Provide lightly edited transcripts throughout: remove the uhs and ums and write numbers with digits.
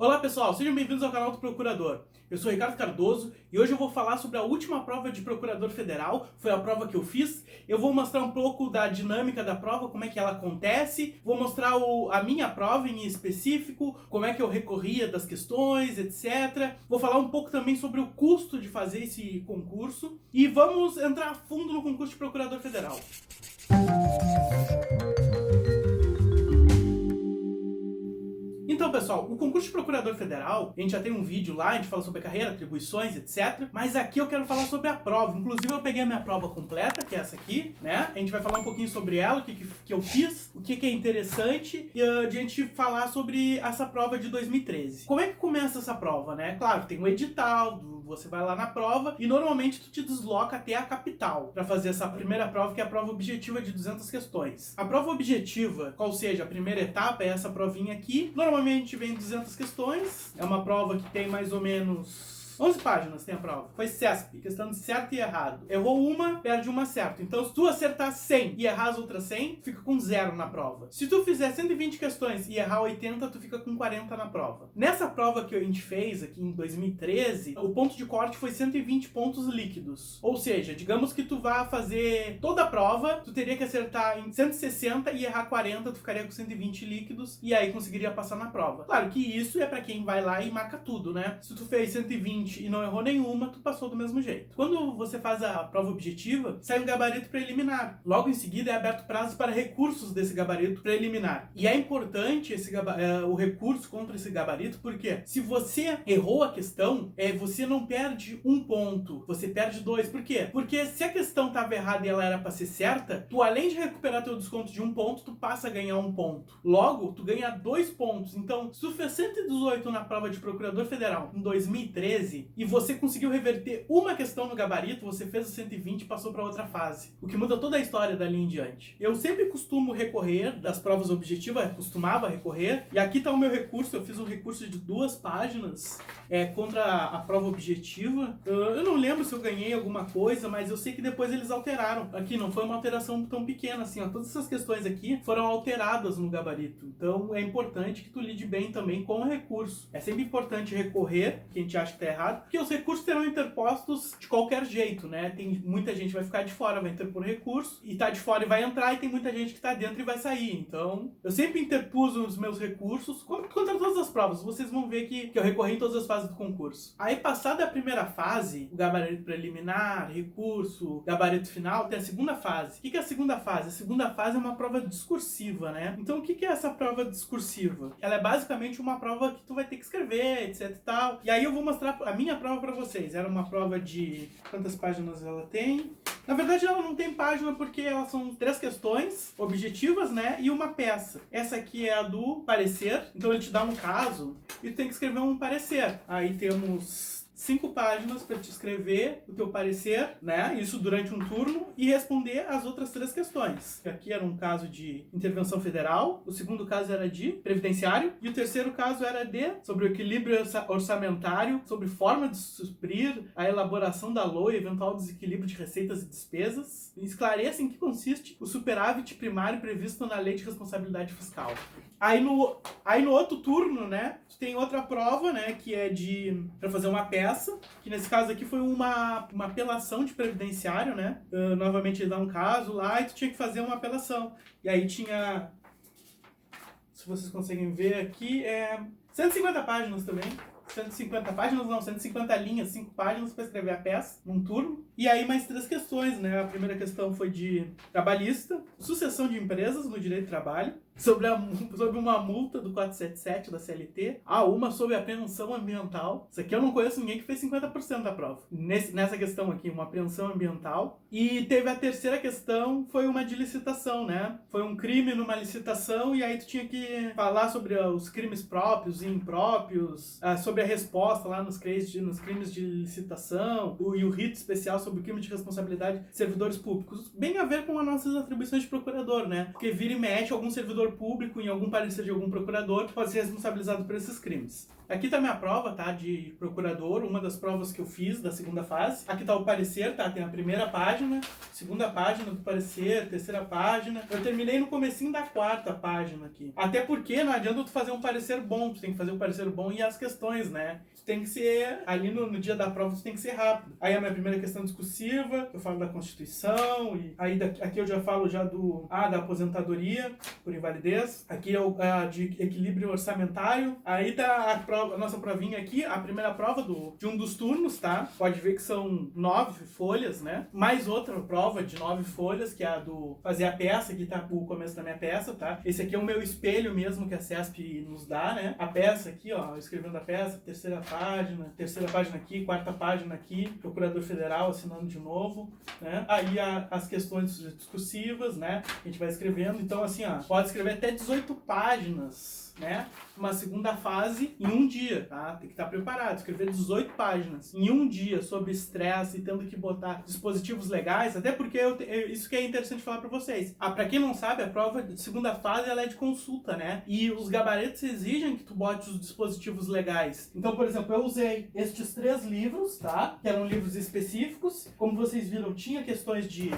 Olá pessoal, sejam bem-vindos ao canal do Procurador. Eu sou Ricardo Cardoso e hoje eu vou falar sobre a última prova de Procurador Federal, foi a prova que eu fiz. Eu vou mostrar um pouco da dinâmica da prova, como é que ela acontece, vou mostrar a minha prova em específico, como é que eu recorria das questões, etc. Vou falar um pouco também sobre o custo de fazer esse concurso e vamos entrar a fundo no concurso de Procurador Federal. Então, pessoal, o concurso de Procurador Federal, a gente já tem um vídeo lá, a gente fala sobre a carreira, atribuições, etc. Mas aqui eu quero falar sobre a prova. Inclusive, eu peguei a minha prova completa, que é essa aqui, né? A gente vai falar um pouquinho sobre ela, o que eu fiz, o que é interessante, e a gente falar sobre essa prova de 2013. Como é que começa essa prova, né? Claro, tem um edital, você vai lá na prova e normalmente tu te desloca até a capital para fazer essa primeira prova, que é a prova objetiva de 200 questões. A prova objetiva, qual seja a primeira etapa, é essa provinha aqui. Normalmente vem 200 questões, é uma prova que tem mais ou menos 11 páginas tem a prova. Foi CESP, questão de certo e errado. Errou uma, perde uma certo. Então, se tu acertar 100 e errar as outras 100, fica com 0 na prova. Se tu fizer 120 questões e errar 80, tu fica com 40 na prova. Nessa prova que a gente fez aqui em 2013, o ponto de corte foi 120 pontos líquidos. Ou seja, digamos que tu vá fazer toda a prova, tu teria que acertar em 160 e errar 40, tu ficaria com 120 líquidos e aí conseguiria passar na prova. Claro que isso é pra quem vai lá e marca tudo, né? Se tu fez 120 e não errou nenhuma, tu passou do mesmo jeito. Quando você faz a prova objetiva, sai um gabarito preliminar. Logo em seguida é aberto prazo para recursos desse gabarito preliminar. E é importante o recurso contra esse gabarito, porque se você errou a questão, você não perde um ponto, você perde 2. Por quê? Porque se a questão estava errada e ela era para ser certa, tu além de recuperar teu desconto de 1 ponto, tu passa a ganhar 1 ponto. Logo, tu ganha 2 pontos. Então, se tu fez 118 na prova de Procurador Federal em 2013, e você conseguiu reverter uma questão no gabarito, você fez o 120 e passou para outra fase. O que muda toda a história dali em diante. Eu sempre costumo recorrer das provas objetivas, costumava recorrer, e aqui está o meu recurso. Eu fiz um recurso de 2 páginas contra a prova objetiva. Eu não lembro se eu ganhei alguma coisa, mas eu sei que depois eles alteraram. Aqui não foi uma alteração tão pequena assim, ó. Todas essas questões aqui foram alteradas no gabarito. Então é importante que tu lide bem também com o recurso. É sempre importante recorrer, que a gente acha que está errado, porque os recursos serão interpostos de qualquer jeito, né? Tem muita gente que vai ficar de fora, vai interpor recurso, e tá de fora e vai entrar, e tem muita gente que tá dentro e vai sair. Então, eu sempre interpus os meus recursos contra todas as provas. Vocês vão ver que eu recorri em todas as fases do concurso. Aí, passada a primeira fase, o gabarito preliminar, recurso, gabarito final, tem a segunda fase. O que é a segunda fase? A segunda fase é uma prova discursiva, né? Então, o que é essa prova discursiva? Ela é basicamente uma prova que tu vai ter que escrever, etc e tal. E aí eu vou mostrar a minha prova para vocês. Era uma prova de... quantas páginas ela tem? Na verdade, ela não tem página porque elas são 3 questões objetivas, né? E uma peça. Essa aqui é a do parecer. Então, ele te dá um caso e tu tem que escrever um parecer. Aí temos 5 páginas para te escrever o teu parecer, né? Isso durante um turno, e responder as outras 3 questões. Aqui era um caso de intervenção federal, o segundo caso era de previdenciário, e o terceiro caso era sobre o equilíbrio orçamentário, sobre forma de suprir a elaboração da LOA e eventual desequilíbrio de receitas e despesas. Esclareça em que consiste o superávit primário previsto na Lei de Responsabilidade Fiscal. Aí no outro turno, né, tu tem outra prova, né, que é para fazer uma peça, que nesse caso aqui foi uma apelação de previdenciário, né, novamente ele dá um caso lá e tu tinha que fazer uma apelação. E aí tinha, se vocês conseguem ver aqui, 150 páginas também. 150 páginas, não, 150 linhas, 5 páginas para escrever a peça, num turno. E aí mais 3 questões, né? A primeira questão foi de trabalhista, sucessão de empresas no direito do trabalho, sobre uma multa do 477 da CLT, uma sobre apreensão ambiental. Isso aqui eu não conheço ninguém que fez 50% da prova. Nessa questão aqui, uma apreensão ambiental. E teve a terceira questão, foi uma de licitação, né? Foi um crime numa licitação e aí tu tinha que falar sobre os crimes próprios e impróprios, sobre a resposta lá nos crimes de licitação, e o rito especial sobre o crime de responsabilidade de servidores públicos. Bem a ver com as nossas atribuições de procurador, né? Porque vira e mexe, algum servidor servidor público, em algum parecer de algum procurador, pode ser responsabilizado por esses crimes. Aqui tá minha prova, tá, de procurador, uma das provas que eu fiz da segunda fase. Aqui tá o parecer, tá, tem a primeira página, segunda página do parecer, terceira página. Eu terminei no comecinho da quarta página aqui. Até porque não adianta tu fazer um parecer bom, tu tem que fazer um parecer bom e as questões, né? Tem que ser, ali no dia da prova, tu tem que ser rápido. Aí a minha primeira questão discursiva, eu falo da Constituição, e aí aqui eu já falo já da aposentadoria por invalidez. Aqui é o de equilíbrio orçamentário. Aí tá a nossa provinha aqui, a primeira prova de um dos turnos, tá? Pode ver que são 9 folhas, né? Mais outra prova de 9 folhas, que é a do fazer a peça, que tá o começo da minha peça, tá? Esse aqui é o meu espelho mesmo que a CESP nos dá, né? A peça aqui, ó, escrevendo a peça, terceira página aqui, quarta página aqui, Procurador Federal assinando de novo, né? Aí as questões discursivas, né? A gente vai escrevendo, então assim, ó, pode escrever até 18 páginas, né? Uma segunda fase em um dia, tá? Tem que estar preparado, escrever 18 páginas em um dia sobre estresse e tendo que botar dispositivos legais, até porque isso que é interessante falar para vocês. Para quem não sabe, a prova de segunda fase ela é de consulta, né? E os gabaritos exigem que tu bote os dispositivos legais. Então, por exemplo, eu usei estes 3 livros, tá? Que eram livros específicos. Como vocês viram, tinha questões de...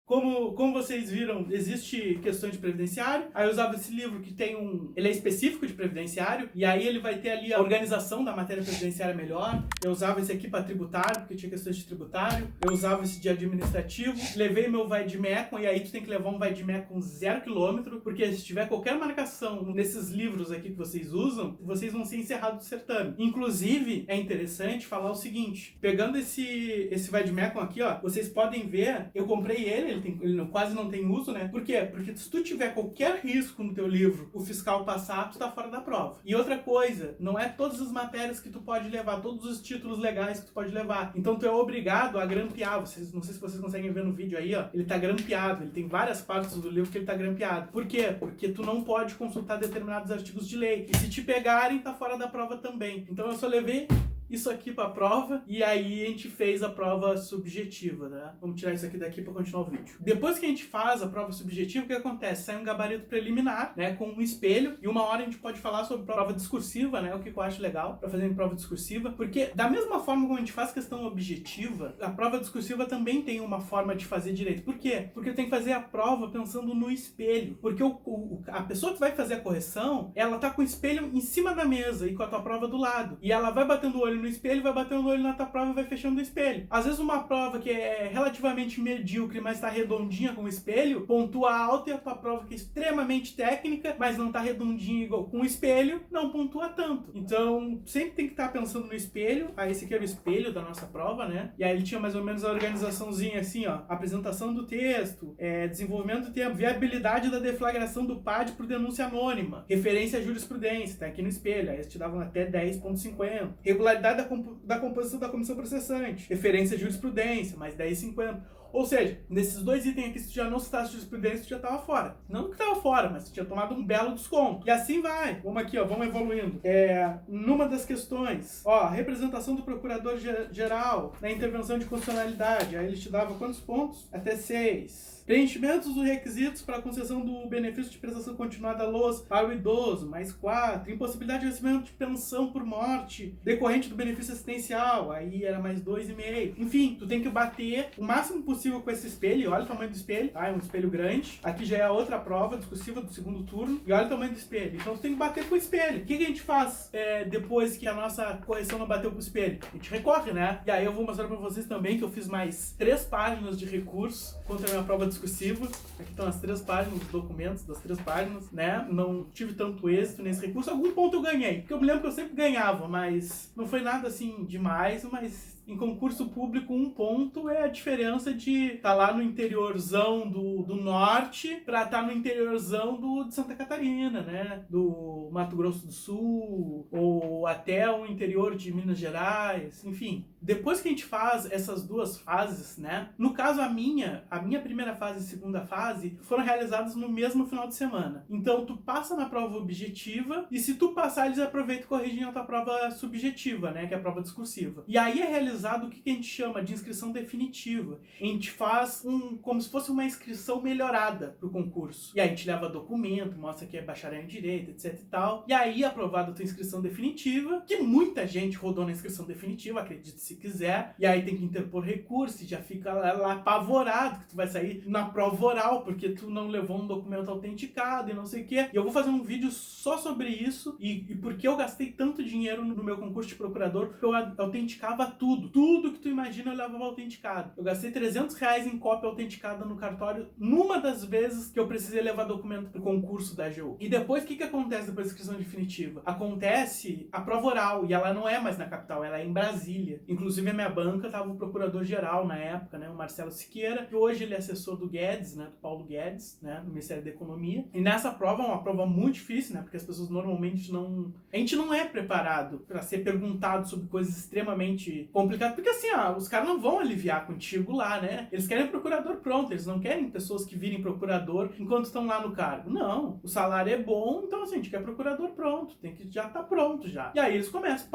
Como vocês viram, existe questões de previdenciário. Aí eu usava esse livro que tem ele é específico de previdenciário, e aí ele vai ter ali a organização da matéria previdenciária melhor. Eu usava esse aqui para tributário, porque tinha questões de tributário. Eu usava esse de administrativo. Levei meu Vaidmecum, e aí tu tem que levar um Vaidmecum 0 km, porque se tiver qualquer marcação nesses livros aqui que vocês usam, vocês vão ser encerrados do certame. Inclusive, é interessante falar o seguinte, pegando esse Vaidmecum aqui, ó, vocês podem ver, eu comprei ele quase não tem uso, né? Por quê? Porque se tu tiver qualquer risco no teu livro, o fiscal passar, tu tá fora da prova. E outra coisa, não é todas as matérias que tu pode levar, todos os títulos legais que tu pode levar. Então tu é obrigado a grampear. Não sei se vocês conseguem ver no vídeo aí, ó. Ele tá grampeado, ele tem várias partes do livro que ele tá grampeado. Por quê? Porque tu não pode consultar determinados artigos de lei. E se te pegarem, tá fora da prova também. Então eu só levei isso aqui para a prova, e aí a gente fez a prova subjetiva, né? Vamos tirar isso aqui daqui para continuar o vídeo. Depois que a gente faz a prova subjetiva, o que acontece? Sai um gabarito preliminar, né, com um espelho, e uma hora a gente pode falar sobre prova discursiva, né, o que eu acho legal para fazer em prova discursiva, porque da mesma forma como a gente faz questão objetiva, a prova discursiva também tem uma forma de fazer direito. Por quê? Porque tem que fazer a prova pensando no espelho, porque a pessoa que vai fazer a correção, ela tá com o espelho em cima da mesa e com a tua prova do lado, e ela vai batendo o olho no espelho, vai batendo o olho na tua prova e vai fechando o espelho. Às vezes uma prova que é relativamente medíocre, mas tá redondinha com o espelho, pontua alto, e a tua prova que é extremamente técnica, mas não tá redondinha igual com o espelho, não pontua tanto. Então, sempre tem que estar pensando no espelho. Aí esse aqui era o espelho da nossa prova, né? E aí ele tinha mais ou menos a organizaçãozinha assim, ó. Apresentação do texto, desenvolvimento do tempo, viabilidade da deflagração do PAD por denúncia anônima, referência à jurisprudência, tá aqui no espelho. Aí eles te davam até 10,50. Regularidade da composição da comissão processante, referência à jurisprudência, mais 10,50. Ou seja, nesses 2 itens aqui, se tu já não citasse jurisprudência, tu já tava fora. Não que tava fora, mas tu tinha tomado um belo desconto. E assim vai. Vamos aqui, ó, vamos evoluindo. Numa das questões, ó, representação do procurador-geral na intervenção de constitucionalidade. Aí ele te dava quantos pontos? Até 6. Preenchimentos dos requisitos para a concessão do benefício de prestação continuada LOAS para o idoso, mais 4. Impossibilidade de recebimento de pensão por morte decorrente do benefício assistencial, aí era mais 2,5. Enfim, tu tem que bater o máximo possível com esse espelho. Olha o tamanho do espelho, tá? É um espelho grande. Aqui já é a outra prova discursiva do segundo turno. E olha o tamanho do espelho. Então tu tem que bater com o espelho. O que a gente faz depois que a nossa correção não bateu com o espelho? A gente recorre, né? E aí eu vou mostrar para vocês também que eu fiz mais 3 páginas de recurso contra a minha prova discursiva. Aqui estão as 3 páginas, os documentos das 3 páginas, né? Não tive tanto êxito nesse recurso. Algum ponto eu ganhei, porque eu me lembro que eu sempre ganhava, mas não foi nada assim demais, mas em concurso público 1 ponto é a diferença de estar lá no interiorzão do norte para estar no interiorzão de Santa Catarina, né? Do Mato Grosso do Sul, ou até o interior de Minas Gerais, enfim. Depois que a gente faz essas 2 fases, né? No caso a minha primeira fase e segunda fase foram realizadas no mesmo final de semana. Então tu passa na prova objetiva, e se tu passar, eles aproveitam e corrigem a tua prova subjetiva, né? Que é a prova discursiva. E aí é realizado realizado o que a gente chama de inscrição definitiva. A gente faz como se fosse uma inscrição melhorada pro concurso. E aí a gente leva documento, mostra que é bacharel em direito, etc e tal. E aí, aprovada a tua inscrição definitiva, que muita gente rodou na inscrição definitiva, acredite se quiser, e aí tem que interpor recurso e já fica lá apavorado que tu vai sair na prova oral porque tu não levou um documento autenticado e não sei o quê. E eu vou fazer um vídeo só sobre isso e porque eu gastei tanto dinheiro no meu concurso de procurador, porque eu autenticava tudo. Tudo que tu imagina eu levava autenticado. Eu gastei R$300 em cópia autenticada no cartório numa das vezes que eu precisei levar documento pro concurso da AGU. E depois, o que acontece depois da inscrição definitiva? Acontece a prova oral, e ela não é mais na capital, ela é em Brasília. Inclusive, a minha banca tava o procurador-geral na época, né, o Marcelo Siqueira, que hoje ele é assessor do Guedes, né, do Paulo Guedes, né, no Ministério da Economia. E nessa prova, é uma prova muito difícil, né, porque as pessoas normalmente não... A gente não é preparado para ser perguntado sobre coisas extremamente complicadas, porque assim, os caras não vão aliviar contigo lá, né? Eles querem procurador pronto, eles não querem pessoas que virem procurador enquanto estão lá no cargo. Não, o salário é bom, então assim, a gente quer procurador pronto, tem que já tá pronto já. E aí eles começam,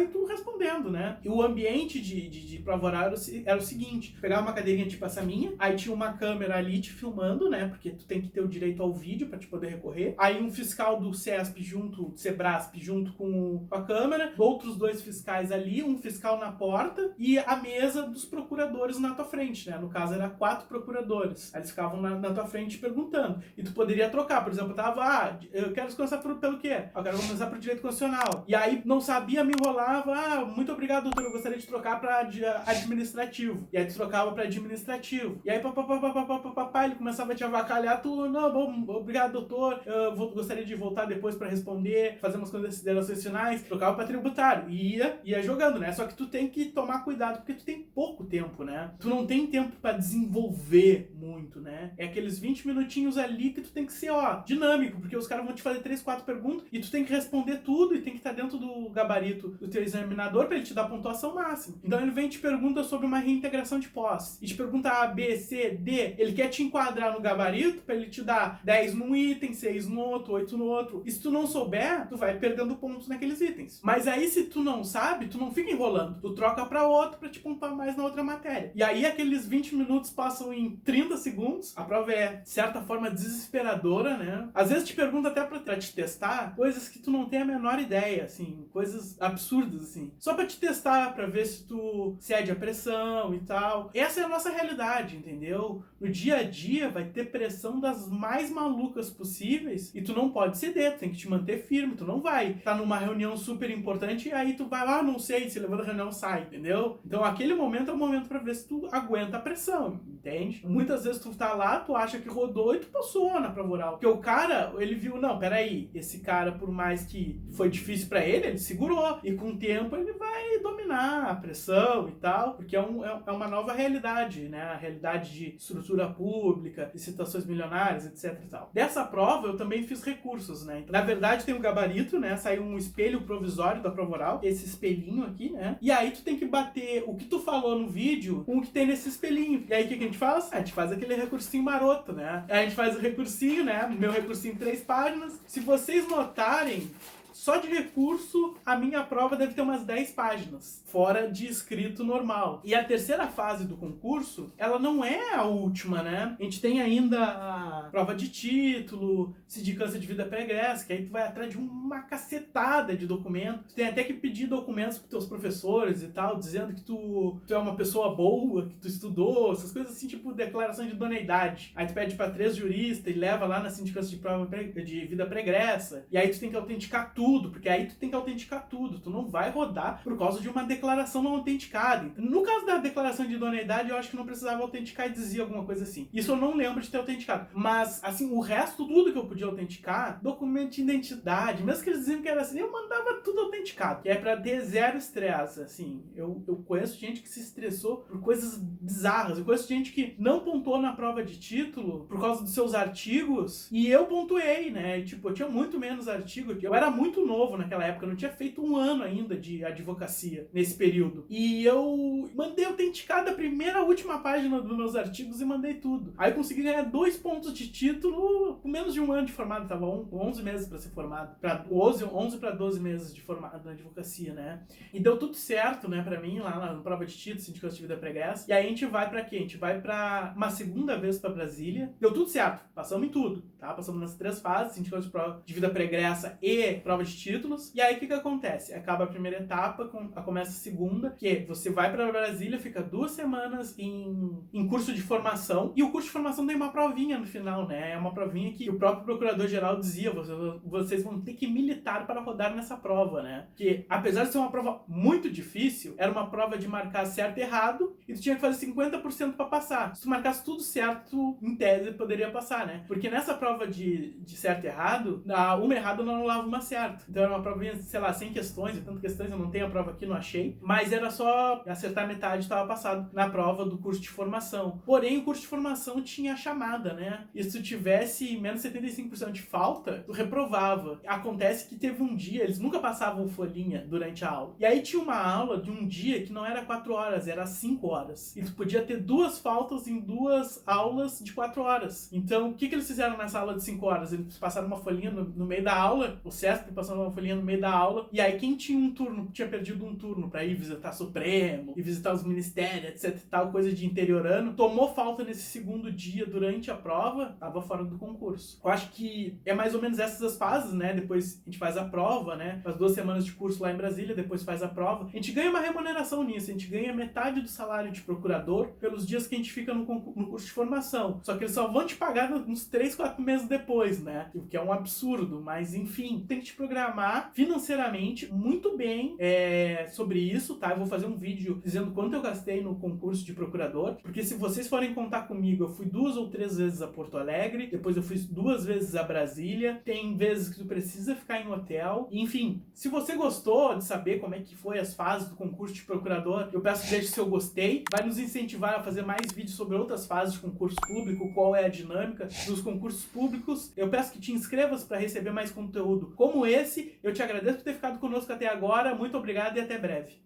e tu respondendo, né? E o ambiente de prova oral era o seguinte, pegava uma cadeirinha tipo essa minha, aí tinha uma câmera ali te filmando, né? Porque tu tem que ter o direito ao vídeo pra te poder recorrer. Aí um fiscal do CESP junto, Sebrasp, junto com a câmera, outros 2 fiscais ali, um fiscal na porta e a mesa dos procuradores na tua frente, né? No caso, era 4 procuradores. Aí eles ficavam na tua frente perguntando. E tu poderia trocar. Por exemplo, eu tava, eu quero começar pelo quê? Eu quero começar pro direito constitucional. E aí não sabia, me enrolava, muito obrigado, doutor, eu gostaria de trocar pra administrativo. E aí tu trocava pra administrativo. E aí, ele começava a te avacalhar, tu, não, bom, obrigado, doutor, eu gostaria de voltar depois pra responder, fazer umas considerações finais, trocava pra tributário. E ia jogando, né? Só que tu tem que tomar cuidado, porque tu tem pouco tempo, né? Tu não tem tempo pra desenvolver muito, né? É aqueles 20 minutinhos ali que tu tem que ser, dinâmico, porque os caras vão te fazer 3, 4 perguntas e tu tem que responder tudo e tem que estar dentro do gabarito do teu examinador pra ele te dar a pontuação máxima. Então ele vem e te pergunta sobre uma reintegração de posse. E te pergunta A, B, C, D. Ele quer te enquadrar no gabarito pra ele te dar 10 num item, 6 no outro, 8 no outro. E se tu não souber, tu vai perdendo pontos naqueles itens. Mas aí se tu não sabe, tu não fica enrolando. Tu troca pra outro pra te pontuar mais na outra matéria. E aí aqueles 20 minutos passam em 30 segundos. A prova é, de certa forma, desesperadora, né? Às vezes te pergunta até pra te testar coisas que tu não tem a menor ideia, assim. Coisas absurdas, assim. Só pra te testar, pra ver se tu cede a pressão e tal. Essa é a nossa realidade, entendeu? No dia a dia vai ter pressão das mais malucas possíveis e tu não pode ceder, tu tem que te manter firme, tu não vai tá numa reunião super importante e aí tu vai lá, não sei, se levanta a reunião, sai, entendeu? Então aquele momento é o momento pra ver se tu aguenta a pressão, entende? Muitas vezes tu tá lá, tu acha que rodou e tu passou na prova oral. Porque o cara, ele viu, não, peraí, esse cara, por mais que foi difícil pra ele segurou. E com o tempo ele vai dominar a pressão e tal, porque é uma nova realidade, né? A realidade de estrutura pública, de citações milionárias, etc e tal. Dessa prova eu também fiz recursos, né? Então, na verdade tem um gabarito, né? Saiu um espelho provisório da prova oral, esse espelhinho aqui, né? E aí tu tem que bater o que tu falou no vídeo com o que tem nesse espelhinho. E aí o que a gente faz? A gente faz aquele recursinho maroto, né? A gente faz o recursinho, né? Meu recursinho em 3 páginas. Se vocês notarem, só de recurso, a minha prova deve ter umas 10 páginas, fora de escrito normal. E a terceira fase do concurso, ela não é a última, né? A gente tem ainda a prova de título, sindicância de vida pregressa, que aí tu vai atrás de uma cacetada de documentos. Tu tem até que pedir documentos pros teus professores e tal, dizendo que tu é uma pessoa boa, que tu estudou, essas coisas assim, tipo declaração de idoneidade. Aí tu pede pra 3 juristas e leva lá na sindicância de prova de vida pregressa. E aí tu tem que autenticar tudo, porque aí tu tem que autenticar tudo. Tu não vai rodar por causa de uma declaração não autenticada. No caso da declaração de idoneidade, eu acho que não precisava autenticar e dizia alguma coisa assim. Isso eu não lembro de ter autenticado. Mas, assim, o resto, tudo que eu podia autenticar, documento de identidade, mesmo que eles diziam que era assim, eu mandava tudo autenticado. Que é pra ter zero estresse, assim. Eu conheço gente que se estressou por coisas bizarras. Eu conheço gente que não pontuou na prova de título por causa dos seus artigos e eu pontuei, né? E, tipo, eu tinha muito menos artigo. Eu era muito muito novo naquela época, eu não tinha feito um ano ainda de advocacia nesse período. E eu mandei autenticado a primeira a última página dos meus artigos e mandei tudo. Aí eu consegui ganhar 2 pontos de título com menos de um ano de formado, tava 11 meses para ser formado, 11 para 12 meses de formado na advocacia, né? E deu tudo certo, né, pra mim, lá na prova de título, sindicato de vida pregressa. E aí a gente vai pra quê? A gente vai pra uma segunda vez pra Brasília. Deu tudo certo, passamos em tudo, tá? Passamos nas 3 fases, sindicato de vida pregressa e prova de títulos. E aí o que acontece? Acaba a primeira etapa, começa a segunda, que você vai pra Brasília, fica 2 semanas em curso de formação. E o curso de formação tem uma provinha no final, né? É uma provinha que o próprio procurador-geral dizia, vocês vão ter que militar para rodar nessa prova, né? Que apesar de ser uma prova muito difícil, era uma prova de marcar certo e errado, e tu tinha que fazer 50% para passar. Se tu marcasse tudo certo, em tese, poderia passar, né? Porque nessa prova de certo e errado, uma errada não anulava uma certa. Então era uma provinha, sei lá, 100 questões, e tantas questões, eu não tenho a prova aqui, não achei, mas era só acertar metade, estava passado na prova do curso de formação. Porém, o curso de formação tinha a chamada, né? E se tu tivesse menos 75% de falta, tu reprovava. Acontece que teve um dia, eles nunca passavam folhinha durante a aula. E aí tinha uma aula de um dia que não era 4 horas, era 5 horas. E tu podia ter 2 faltas em 2 aulas de 4 horas. Então, o que eles fizeram nessa aula de 5 horas? Eles passaram uma folhinha no meio da aula, o CESP passou uma folhinha no meio da aula, e aí quem tinha um turno, tinha perdido um turno pra ir visitar Supremo, e visitar os ministérios, etc e tal, coisa de interiorano, tomou falta nesse segundo dia durante a prova, tava fora do concurso. Eu acho que é mais ou menos essas as fases, né? Depois a gente faz a prova, né? Faz 2 semanas de curso lá em Brasília, depois faz a prova. A gente ganha uma remuneração nisso, a gente ganha metade do salário de procurador pelos dias que a gente fica no curso de formação. Só que eles só vão te pagar uns 3, 4 meses depois, né? O que é um absurdo, mas enfim, tem que te programar financeiramente muito bem sobre isso, tá? Eu vou fazer um vídeo dizendo quanto eu gastei no concurso de procurador, porque se vocês forem contar comigo, eu fui 2 ou 3 vezes a Porto Alegre, depois eu fui 2 vezes a Brasília, tem vezes que tu precisa ficar em hotel, enfim, se você gostou de saber como é que foi as fases do concurso de procurador, eu peço que deixe seu gostei, vai nos incentivar a fazer mais vídeos sobre outras fases de concurso público, qual é a dinâmica dos concursos públicos. Eu peço que te inscrevas para receber mais conteúdo como esse. Eu te agradeço por ter ficado conosco até agora, muito obrigado e até breve.